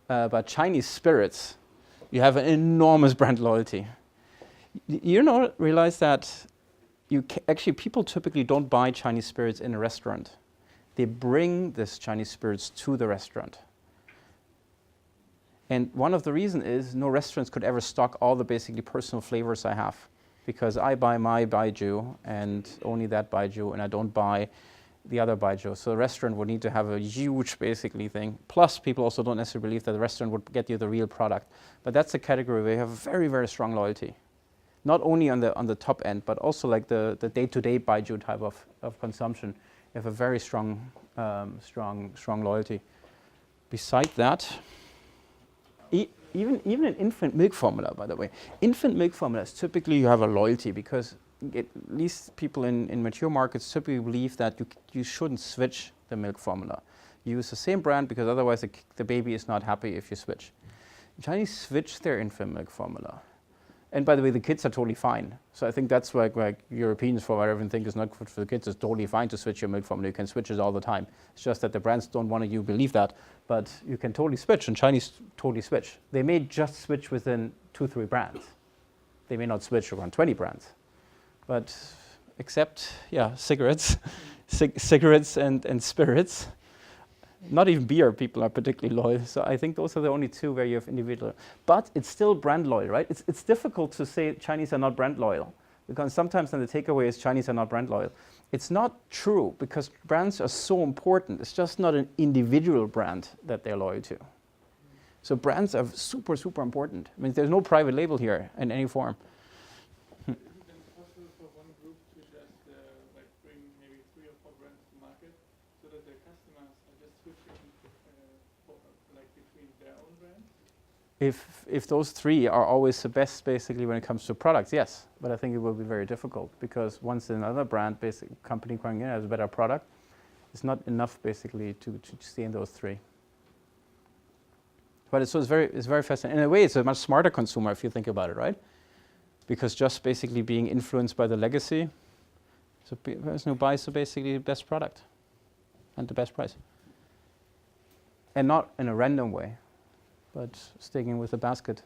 but Chinese spirits, you have an enormous brand loyalty. Realize that actually people typically don't buy Chinese spirits in a restaurant. They bring this Chinese spirits to the restaurant. And one of the reasons is no restaurants could ever stock all the basically personal flavors I have, because I buy my baijiu and only that baijiu, and I don't buy the other baijiu. So the restaurant would need to have a huge basically thing. Plus, people also don't necessarily believe that the restaurant would get you the real product. But that's a category where you have very, very strong loyalty. Not only on the top end, but also like the day-to-day baijiu type of consumption. You have a very strong loyalty. Beside that, even in infant milk formula, by the way, infant milk formulas typically you have a loyalty because at least people in mature markets typically believe that you shouldn't switch the milk formula. You use the same brand because otherwise the baby is not happy if you switch. Chinese switch their infant milk formula. And by the way, the kids are totally fine. So I think that's like Europeans, for what everyone think is not good for the kids, it's totally fine to switch your milk formula. You can switch it all the time. It's just that the brands don't want you to believe that, but you can totally switch, and Chinese totally switch. They may just switch within 2-3 brands. They may not switch around 20 brands, but except, cigarettes, cigarettes and spirits. Not even beer, people are particularly loyal. So I think those are the only two where you have individual. But it's still brand loyal, right? It's difficult to say Chinese are not brand loyal, because sometimes then the takeaway is Chinese are not brand loyal. It's not true, because brands are so important. It's just not an individual brand that they're loyal to. So brands are super, super important. I mean, there's no private label here in any form. Is it then possible for one group to just bring maybe 3 or 4 brands to market so that their customers are just switching between their own brands? If those 3 are always the best, basically, when it comes to products, yes. But I think it will be very difficult, because once another brand, company coming in has a better product, it's not enough, basically, to stay in those 3. But it's very fascinating. In a way, it's a much smarter consumer if you think about it, right? Because just basically being influenced by the legacy, so the person who buys basically the best product and the best price. And not in a random way, but sticking with the basket.